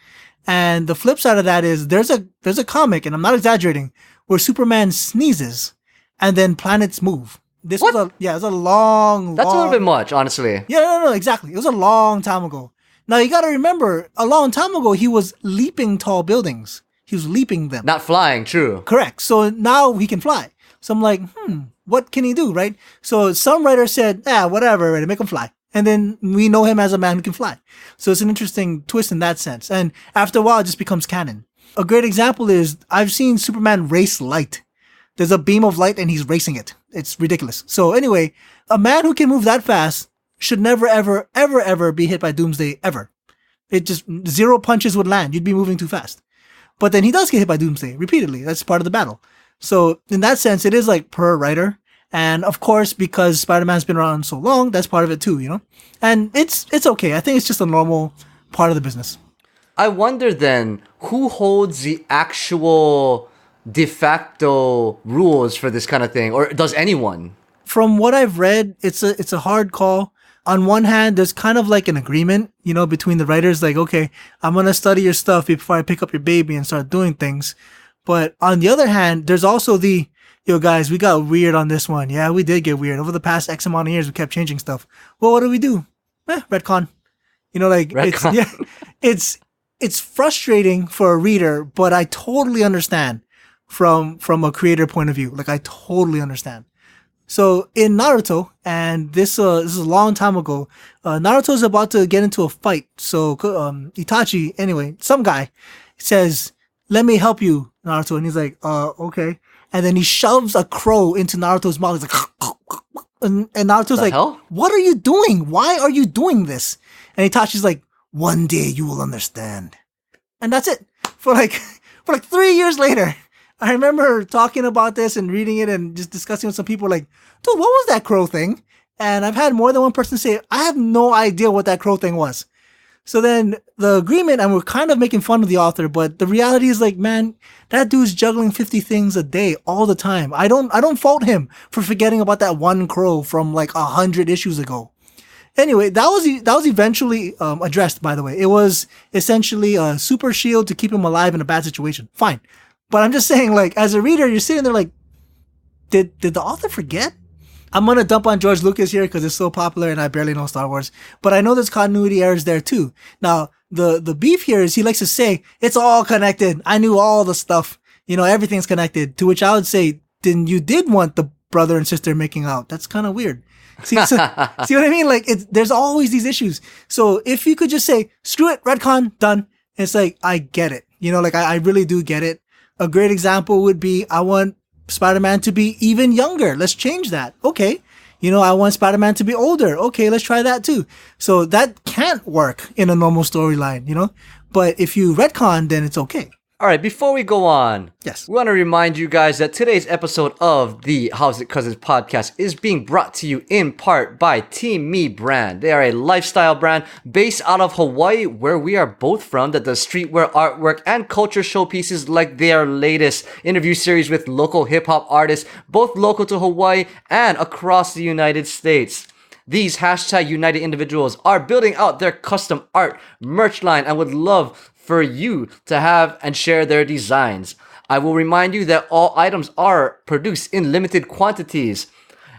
And the flip side of that is there's a comic, and I'm not exaggerating, where Superman sneezes and then planets move. This What? was it was a long, That's a little long. bit much, honestly. Yeah, no, exactly. It was a long time ago. Now you got to remember, a long time ago, he was leaping tall buildings. He was leaping them. Not flying, true. Correct. So now he can fly. So I'm like, what can he do, right? So some writer said, whatever, right, make him fly. And then we know him as a man who can fly. So it's an interesting twist in that sense. And after a while, it just becomes canon. A great example is I've seen Superman race light. There's a beam of light and he's racing it. It's ridiculous. So anyway, a man who can move that fast should never, ever, ever, ever be hit by Doomsday, ever. It just, 0 punches would land. You'd be moving too fast. But then he does get hit by Doomsday repeatedly. That's part of the battle. So in that sense, it is like per writer. And of course, because Spider-Man's been around so long, that's part of it too, you know? And it's okay. I think it's just a normal part of the business. I wonder then, who holds the actual de facto rules for this kind of thing? Or does anyone? From what I've read, it's a hard call. On one hand, there's kind of like an agreement, you know, between the writers, like, okay, I'm going to study your stuff before I pick up your baby and start doing things. But on the other hand, there's also the, yo guys, we got weird on this one. Yeah, we did get weird. Over the past X amount of years, we kept changing stuff. Well, what do? Retcon. You know, like, Retcon. it's frustrating for a reader, but I totally understand from a creator point of view. Like, I totally understand. So in Naruto, and this is a long time ago, Naruto's about to get into a fight. So Itachi, anyway, some guy says, "Let me help you, Naruto," and he's like, "Okay." And then he shoves a crow into Naruto's mouth. He's like, and Naruto's like, hell? "What are you doing? Why are you doing this?" And Itachi's like, "One day you will understand." And that's it. For like 3 years later, I remember talking about this and reading it and just discussing with some people like, dude, what was that crow thing? And I've had more than one person say, I have no idea what that crow thing was. So then the agreement, and we're kind of making fun of the author, but the reality is like, man, that dude's juggling 50 things a day all the time. I don't fault him for forgetting about that one crow from like 100 issues ago. Anyway, that was eventually addressed, by the way. It was essentially a super shield to keep him alive in a bad situation. Fine. But I'm just saying, like, as a reader, you're sitting there like, did the author forget? I'm going to dump on George Lucas here because it's so popular and I barely know Star Wars. But I know there's continuity errors there too. Now, the beef here is he likes to say, it's all connected. I knew all the stuff. You know, everything's connected. To which I would say, then you did want the brother and sister making out. That's kind of weird. See what I mean? Like, there's always these issues. So if you could just say, screw it, retcon, done. It's like, I get it. You know, like, I really do get it. A great example would be, I want Spider-Man to be even younger. Let's change that. Okay. You know, I want Spider-Man to be older. Okay, let's try that too. So that can't work in a normal storyline, you know? But if you retcon, then it's okay. All right, before we go on, Yes. we want to remind you guys that today's episode of the How's It Cousins podcast is being brought to you in part by Team Me brand. They are a lifestyle brand based out of Hawaii, where we are both from, that does streetwear artwork and culture showpieces like their latest interview series with local hip-hop artists, both local to Hawaii and across the United States. These hashtag United individuals are building out their custom art merch line and would love for you to have and share their designs. I will remind you that all items are produced in limited quantities.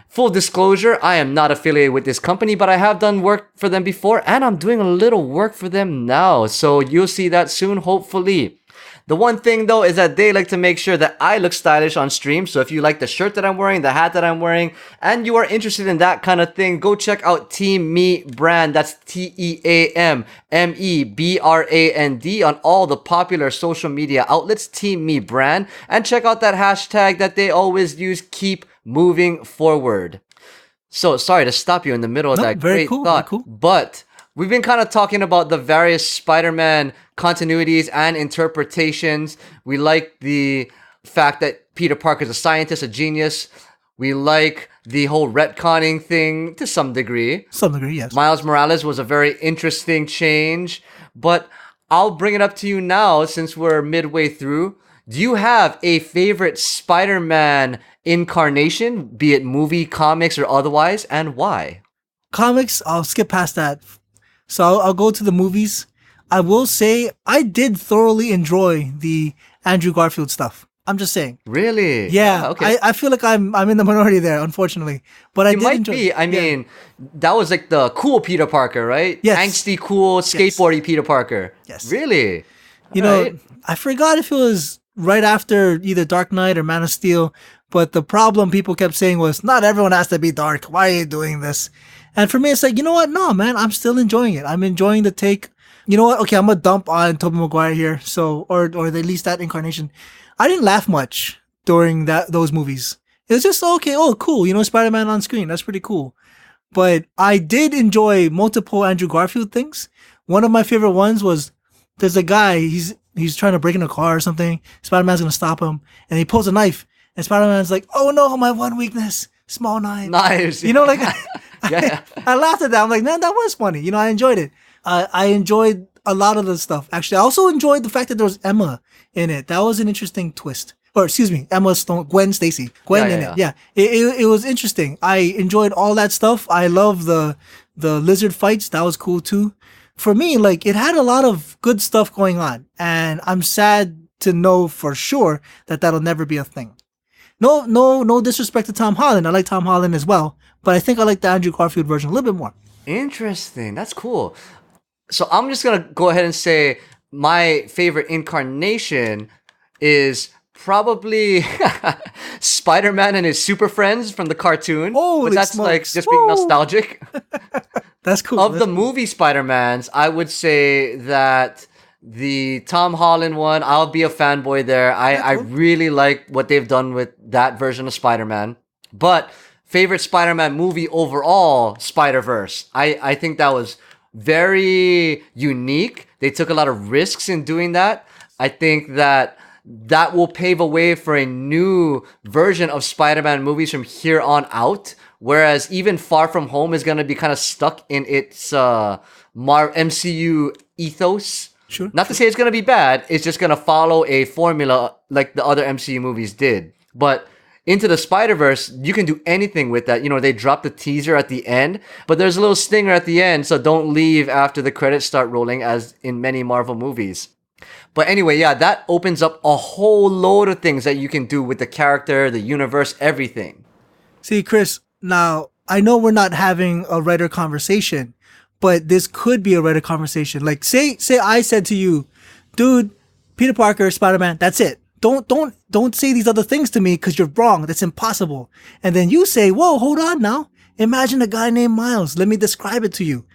Full disclosure, I am not affiliated with this company, but I have done work for them before and I'm doing a little work for them now. So you'll see that soon, hopefully. The one thing though is that they like to make sure that I look stylish on stream. So if you like the shirt that I'm wearing, the hat that I'm wearing, and you are interested in that kind of thing, go check out Team Me brand. That's TEAMMEBRAND on all the popular social media outlets, Team Me brand, and check out that hashtag that they always use, keep moving forward. So sorry to stop you in the middle of that very great cool, thought, very cool. but we've been kind of talking about the various Spider-Man continuities and interpretations. We like the fact that Peter Parker's a scientist, a genius. We like the whole retconning thing to some degree. Some degree, yes. Miles Morales was a very interesting change, but I'll bring it up to you now since we're midway through. Do you have a favorite Spider-Man incarnation, be it movie, comics, or otherwise, and why? Comics, I'll skip past that. So I'll go to the movies. I will say I did thoroughly enjoy the Andrew Garfield stuff. I'm just saying. Really? Yeah, Ah, okay. I feel like I'm in the minority there, unfortunately. But I You did might enjoy be. it. I Yeah. mean, that was like the cool Peter Parker, right? Yes. Angsty, cool, skateboardy Peter Parker. Yes. Really? You All know, right. I forgot if it was right after either Dark Knight or Man of Steel, but the problem people kept saying was, not everyone has to be dark. Why are you doing this? And for me, it's like, you know what? No, man, I'm still enjoying it. I'm enjoying the take. You know what? Okay, I'm gonna dump on Tobey Maguire here. So, or at least that incarnation. I didn't laugh much during those movies. It was just okay. Oh, cool. You know, Spider-Man on screen. That's pretty cool. But I did enjoy multiple Andrew Garfield things. One of my favorite ones was there's a guy, he's trying to break in a car or something. Spider-Man's gonna stop him, and he pulls a knife, and Spider-Man's like, "Oh no, my one weakness, small knife." Nice. You know, like Yeah. I laughed at that. I'm like, man, that was funny. You know, I enjoyed it. I enjoyed a lot of the stuff. Actually, I also enjoyed the fact that there was Emma in it. That was an interesting twist. Or excuse me, Emma Stone, Gwen Stacy, Gwen in it. Yeah, it was interesting. I enjoyed all that stuff. I love the lizard fights. That was cool too. For me, like it had a lot of good stuff going on, and I'm sad to know for sure that that'll never be a thing. No disrespect to Tom Holland. I like Tom Holland as well, but I think I like the Andrew Garfield version a little bit more. Interesting. That's cool. So I'm just gonna go ahead and say my favorite incarnation is probably Spider-Man and his super friends from the cartoon. Holy but that's smokes. like just being Woo! nostalgic. That's cool. Of That's the cool. movie Spider-Mans, I would say that the Tom Holland one, I'll be a fanboy there. I cool. really like what they've done with that version of Spider-Man. But favorite Spider-Man movie overall, Spider-Verse. I think that was very unique. They took a lot of risks in doing that. I think that will pave a way for a new version of Spider-Man movies from here on out. Whereas even Far From Home is going to be kind of stuck in its MCU ethos. Sure. Not to say it's going to be bad. It's just going to follow a formula like the other MCU movies did. But Into the Spider-Verse, you can do anything with that. You know, they dropped the teaser at the end, but there's a little stinger at the end, so don't leave after the credits start rolling, as in many Marvel movies. But anyway, yeah, that opens up a whole load of things that you can do with the character, the universe, everything. See, Chris, now I know we're not having a writer conversation, but this could be a writer conversation. Like say I said to you, dude, Peter Parker, Spider-Man, that's it. Don't say these other things to me because you're wrong. That's impossible. And then you say, whoa, hold on now. Imagine a guy named Miles. Let me describe it to you.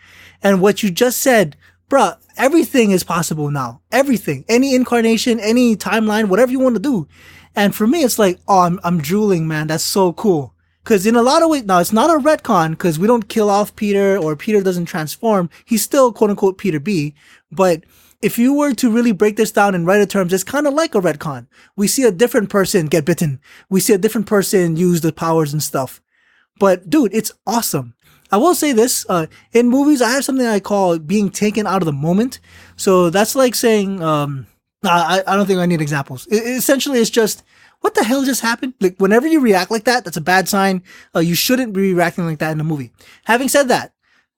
And what you just said, bruh, everything is possible now. Everything. Any incarnation, any timeline, whatever you want to do. And for me, it's like, oh, I'm drooling, man. That's so cool. Because in a lot of ways, now it's not a retcon because we don't kill off Peter or Peter doesn't transform. He's still quote unquote Peter B. But if you were to really break this down in writer terms, it's kind of like a retcon. We see a different person get bitten. We see a different person use the powers and stuff. But dude, it's awesome. I will say this, in movies, I have something I call being taken out of the moment. So that's like saying, I don't think I need examples. Essentially, it's just, what the hell just happened? Like, whenever you react like that, that's a bad sign. You shouldn't be reacting like that in a movie. Having said that,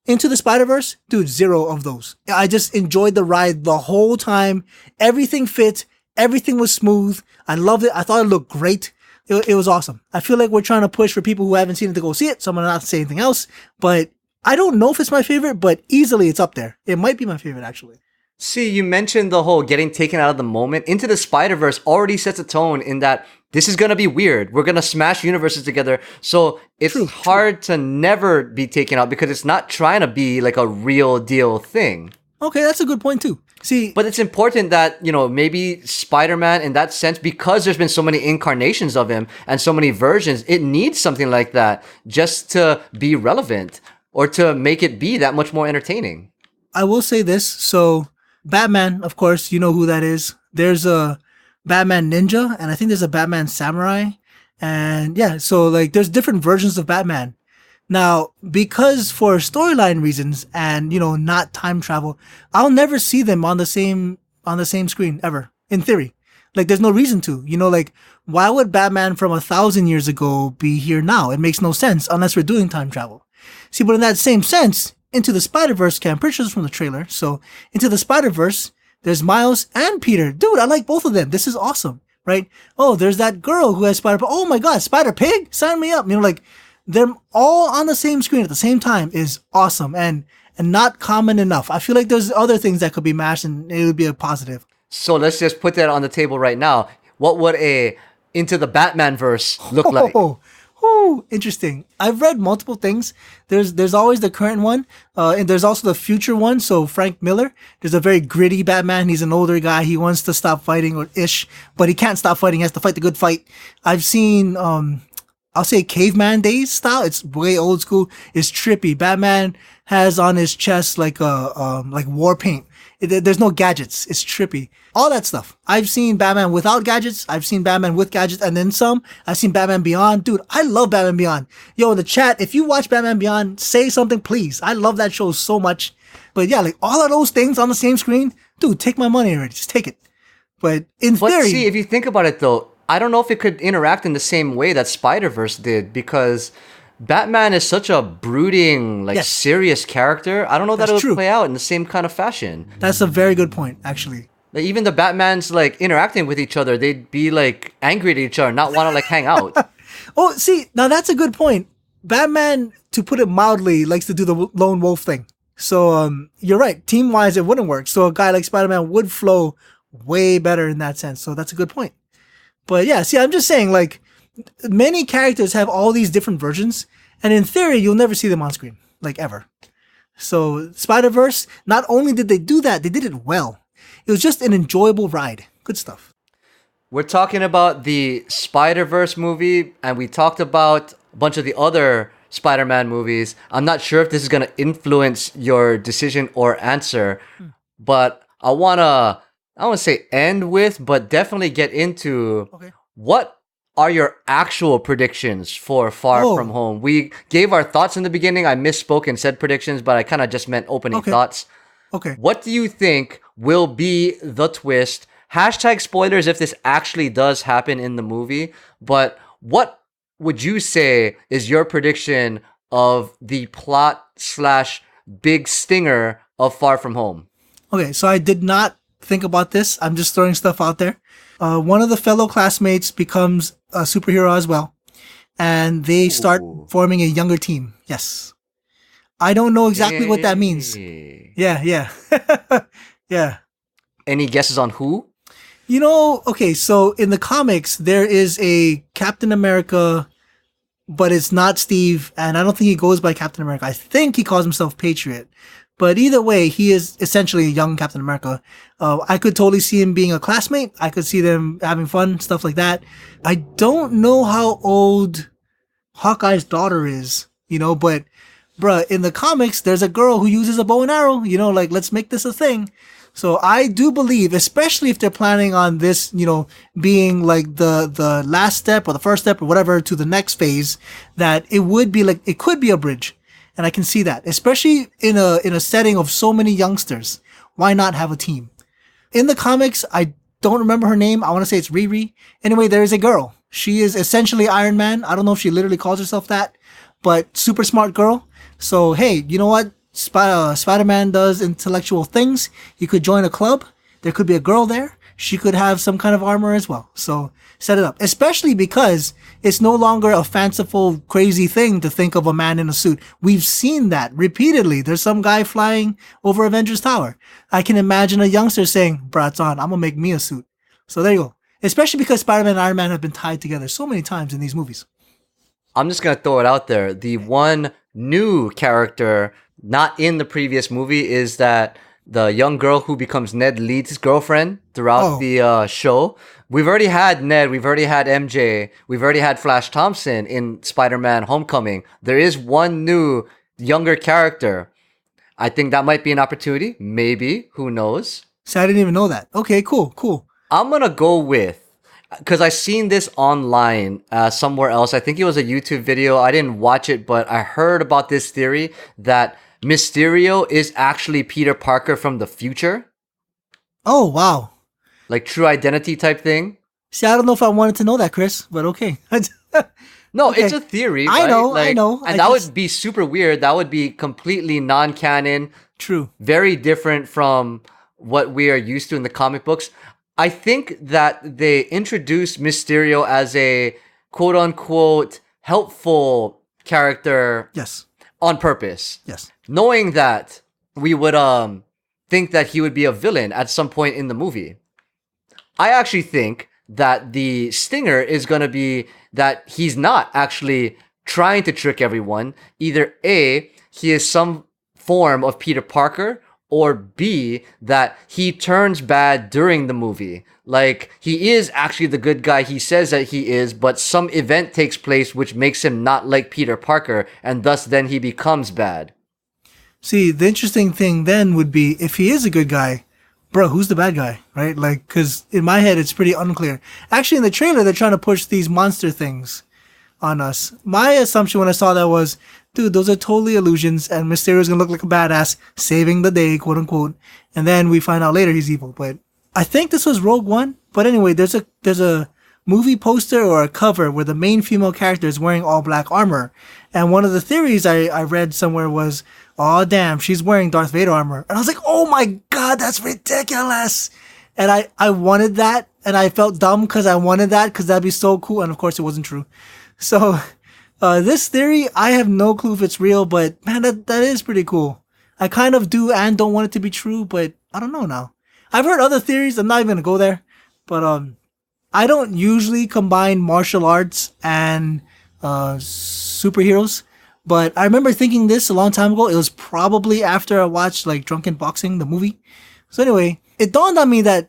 Into the Spider-Verse, dude, 0 of those. I just enjoyed the ride the whole time. Everything fit. Everything was smooth. I loved it. I thought it looked great. It was awesome. I feel like we're trying to push for people who haven't seen it to go see it, so I'm going to not say anything else. But I don't know if it's my favorite, but easily it's up there. It might be my favorite, actually. See, you mentioned the whole getting taken out of the moment. Into the Spider-Verse already sets a tone in that this is going to be weird. We're going to smash universes together. So it's hard to never be taken out because it's not trying to be like a real deal thing. Okay, that's a good point too. See, but it's important that, you know, maybe Spider-Man in that sense, because there's been so many incarnations of him and so many versions, it needs something like that just to be relevant or to make it be that much more entertaining. I will say this. So Batman, of course, you know who that is. There's a Batman Ninja, and I think there's a Batman Samurai. And yeah, so like there's different versions of Batman. Now, because for storyline reasons and, you know, not time travel, I'll never see them on the same screen ever, in theory. Like, there's no reason to, you know, like, why would Batman from 1,000 years ago be here now? It makes no sense unless we're doing time travel. See, but in that same sense, Into the Spider-Verse, I'm pretty sure it's from the trailer. So Into the Spider-Verse, there's Miles and Peter. Dude, I like both of them. This is awesome. right? Oh, there's that girl who has Spider. Oh my God, Spider Pig, sign me up. Like them all on the same screen at the same time is awesome and not common enough. I feel like there's other things that could be mashed and it would be a positive. So let's just put that on the table right now. What would a Into the Batman verse look like? Oh, interesting. I've read multiple things. There's always the current one, and there's also the future one. So Frank Miller, there's a very gritty Batman. He's an older guy. He wants to stop fighting or ish, but he can't stop fighting. He has to fight the good fight. I've seen, I'll say caveman days style. It's way old school. It's trippy. Batman has on his chest like like war paint. There's no gadgets. It's trippy. All that stuff. I've seen Batman without gadgets. I've seen Batman with gadgets and then some. I've seen Batman Beyond. Dude, I love Batman Beyond. Yo, in the chat, if you watch Batman Beyond, say something, please. I love that show so much. But yeah, like all of those things on the same screen, dude, take my money already. Just take it. But in theory... see, if you think about it though, I don't know if it could interact in the same way that Spider-Verse did, because Batman is such a brooding, like serious character. I don't know that it would play out in the same kind of fashion. That's a very good point, actually. Like, even the Batmans like interacting with each other, they'd be like angry at each other, not want to like hang out. Oh, see, now that's a good point. Batman, to put it mildly, likes to do the lone wolf thing. So you're right. Team-wise, it wouldn't work. So a guy like Spider-Man would flow way better in that sense. So that's a good point. But yeah, see, I'm just saying, like, many characters have all these different versions, and in theory, you'll never see them on screen, like, ever. So Spider-Verse, not only did they do that, they did it well. It was just an enjoyable ride. Good stuff. We're talking about the Spider-Verse movie, and we talked about a bunch of the other Spider-Man movies. I'm not sure if this is going to influence your decision or answer, but I want to say end with, but definitely get into what are your actual predictions for Far From Home. We gave our thoughts in the beginning. I misspoke and said predictions, but I kind of just meant opening thoughts. Okay. What do you think will be the twist? Hashtag spoilers if this actually does happen in the movie, but what would you say is your prediction of the plot / big stinger of Far From Home? Okay, so I did not think about this. I'm just throwing stuff out there. One of the fellow classmates becomes a superhero as well, and they start forming a younger team. Yes. I don't know exactly what that means. Yeah. Yeah. Any guesses on who? You know, okay, so in the comics, there is a Captain America, but it's not Steve, and I don't think he goes by Captain America. I think he calls himself Patriot. But either way, he is essentially a young Captain America. I could totally see him being a classmate. I could see them having fun, stuff like that. I don't know how old Hawkeye's daughter is, but bruh, in the comics, there's a girl who uses a bow and arrow, like, let's make this a thing. So I do believe, especially if they're planning on this, being like the last step or the first step or whatever to the next phase, that it would be like, it could be a bridge. And I can see that, especially in a setting of so many youngsters. Why not have a team? In the comics, I don't remember her name. I want to say it's Riri. Anyway, there is a girl. She is essentially Iron Man. I don't know if she literally calls herself that, but super smart girl. So, hey, you know what? Spider-Man does intellectual things. He could join a club. There could be a girl there. She could have some kind of armor as well. So set it up, especially because it's no longer a fanciful, crazy thing to think of a man in a suit. We've seen that repeatedly. There's some guy flying over Avengers Tower. I can imagine a youngster saying, "Bruh, it's on. I'm going to make me a suit." So there you go. Especially because Spider-Man and Iron Man have been tied together so many times in these movies. I'm just going to throw it out there. The one new character not in the previous movie is that the young girl who becomes Ned Leeds' girlfriend throughout the show. We've already had Ned, we've already had MJ, we've already had Flash Thompson in Spider-Man Homecoming. There is one new younger character. I think that might be an opportunity. Maybe. Who knows? So I didn't even know that. Okay, cool. I'm going to go with, because I seen this online somewhere else. I think it was a YouTube video. I didn't watch it, but I heard about this theory that Mysterio is actually Peter Parker from the future. Oh, wow. Like true identity type thing. See, I don't know if I wanted to know that, Chris, but okay. No, okay. It's a theory, right? I know. And would be super weird. That would be completely non-canon. True. Very different from what we are used to in the comic books. I think that they introduced Mysterio as a quote unquote helpful character Yes. on purpose, Yes. knowing that we would think that he would be a villain at some point in the movie. I actually think that the stinger is going to be that he's not actually trying to trick everyone. Either A, he is some form of Peter Parker, or B, that he turns bad during the movie. Like, he is actually the good guy he says that he is, but some event takes place which makes him not like Peter Parker, and thus then he becomes bad. See, the interesting thing then would be if he is a good guy, bro, who's the bad guy, right? Like, because in my head, it's pretty unclear. Actually, in the trailer, they're trying to push these monster things on us. My assumption when I saw that was, dude, those are totally illusions, and Mysterio's gonna look like a badass, saving the day, quote unquote. And then we find out later he's evil. But I think this was Rogue One. But anyway, there's a movie poster or a cover where the main female character is wearing all black armor. And one of the theories I read somewhere was, oh damn, she's wearing Darth Vader armor. And I was like, oh my god, that's ridiculous. And I wanted that, and I felt dumb because I wanted that because that'd be so cool. And of course it wasn't true. So this theory, I have no clue if it's real, but man, that is pretty cool. I kind of do and don't want it to be true, but I don't know now. I've heard other theories. I'm not even gonna go there, but I don't usually combine martial arts and superheroes. But I remember thinking this a long time ago. It was probably after I watched like Drunken Boxing, the movie. So anyway, it dawned on me that,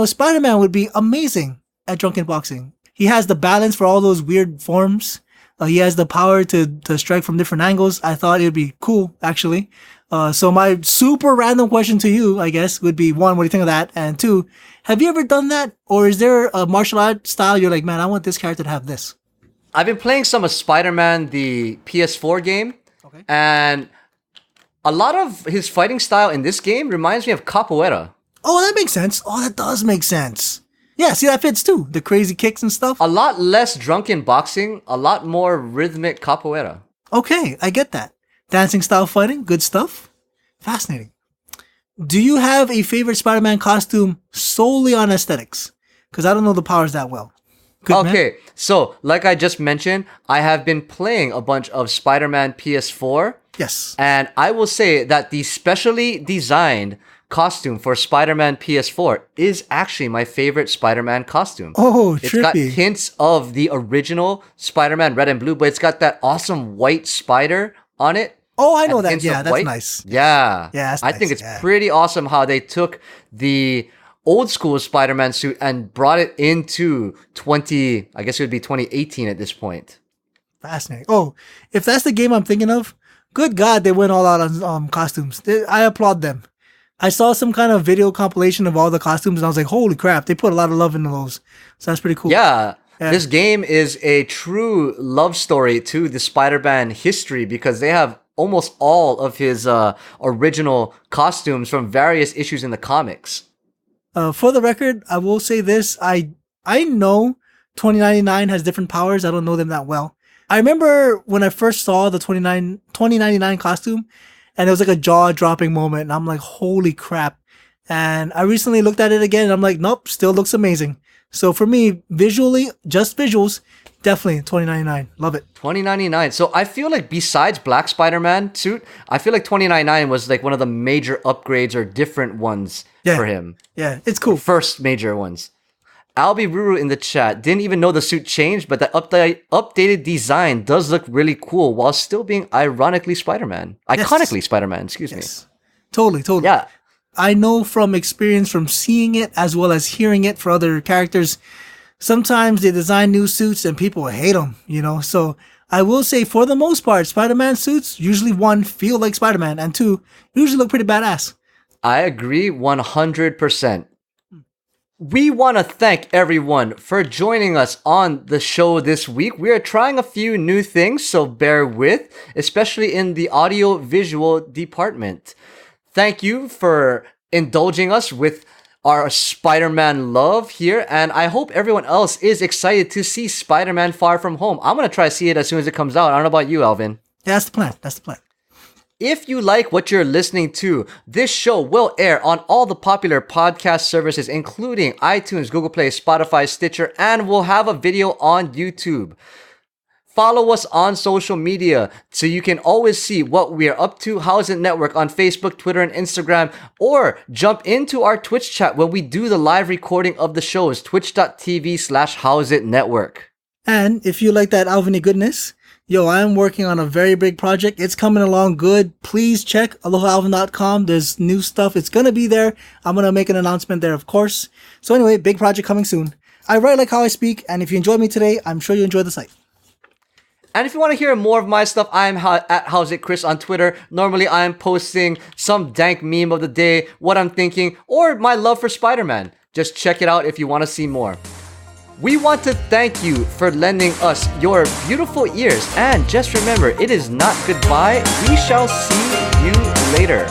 Spider-Man would be amazing at Drunken Boxing. He has the balance for all those weird forms. He has the power to strike from different angles. I thought it would be cool, actually. So my super random question to you, I guess, would be, one, what do you think of that? And two, have you ever done that? Or is there a martial art style you're like, man, I want this character to have this? I've been playing some of Spider-Man, the PS4 game. Okay. And a lot of his fighting style in this game reminds me of capoeira. Oh, that makes sense. Oh, that does make sense. Yeah, see, that fits too. The crazy kicks and stuff. A lot less drunken boxing, a lot more rhythmic capoeira. Okay, I get that. Dancing style fighting, good stuff. Fascinating. Do you have a favorite Spider-Man costume solely on aesthetics? Because I don't know the powers that well. Good, okay, man. So like I just mentioned, I have been playing a bunch of Spider-Man PS4. Yes. And I will say that the specially designed costume for Spider-Man PS4 is actually my favorite Spider-Man costume. Oh, It's got trippy. hints of the original Spider-Man Red and Blue, but it's got that awesome white spider on it. Oh, I know and that. hints Yeah, of that's white. nice. Yeah. Yeah, that's I nice, think it's yeah. pretty awesome how they took the old school Spider-Man suit and brought it into I guess it would be 2018 at this point. Fascinating. Oh, if that's the game I'm thinking of, good God, they went all out on costumes. I applaud them. I saw some kind of video compilation of all the costumes, and I was like, holy crap, they put a lot of love into those. So that's pretty cool. Yeah. Yeah. This game is a true love story to the Spider-Man history because they have almost all of his original costumes from various issues in the comics. For the record, I will say this. I know 2099 has different powers. I don't know them that well. I remember when I first saw the 2099 costume, and it was like a jaw-dropping moment, and I'm like, holy crap. And I recently looked at it again, and I'm like, nope, still looks amazing. So for me, visually, just visuals, definitely 2099. Love it. 2099. So I feel like besides Black Spider-Man suit, I feel like 2099 was like one of the major upgrades or different ones for him. Yeah, it's cool. First major ones. Albie Ruru in the chat didn't even know the suit changed, but the updated design does look really cool while still being ironically Spider-Man. Iconically Spider-Man, excuse me. Totally. Yeah. I know from experience from seeing it as well as hearing it for other characters, sometimes they design new suits and people hate them, So I will say for the most part, Spider-Man suits usually, one, feel like Spider-Man, and two, usually look pretty badass. I agree 100%. We want to thank everyone for joining us on the show this week. We are trying a few new things, so bear with, especially in the audio-visual department. Thank you for indulging us with our Spider-Man love here, and I hope everyone else is excited to see Spider-Man Far From Home. I'm going to try to see it as soon as it comes out. I don't know about you, Alvin. Yeah, that's the plan. If you like what you're listening to, this show will air on all the popular podcast services, including iTunes, Google Play, Spotify, Stitcher, and we'll have a video on YouTube. Follow us on social media so you can always see what we're up to. How's It Network on Facebook, Twitter, and Instagram. Or jump into our Twitch chat when we do the live recording of the shows, twitch.tv/How's It Network. And if you like that Alvini goodness, yo, I'm working on a very big project. It's coming along good. Please check alohalvin.com. There's new stuff. It's going to be there. I'm going to make an announcement there, of course. So anyway, big project coming soon. I write like how I speak, and if you enjoyed me today, I'm sure you enjoyed the site. And if you want to hear more of my stuff, I'm at How's It Chris on Twitter. Normally, I'm posting some dank meme of the day, what I'm thinking, or my love for Spider-Man. Just check it out if you want to see more. We want to thank you for lending us your beautiful ears. And just remember, it is not goodbye. We shall see you later.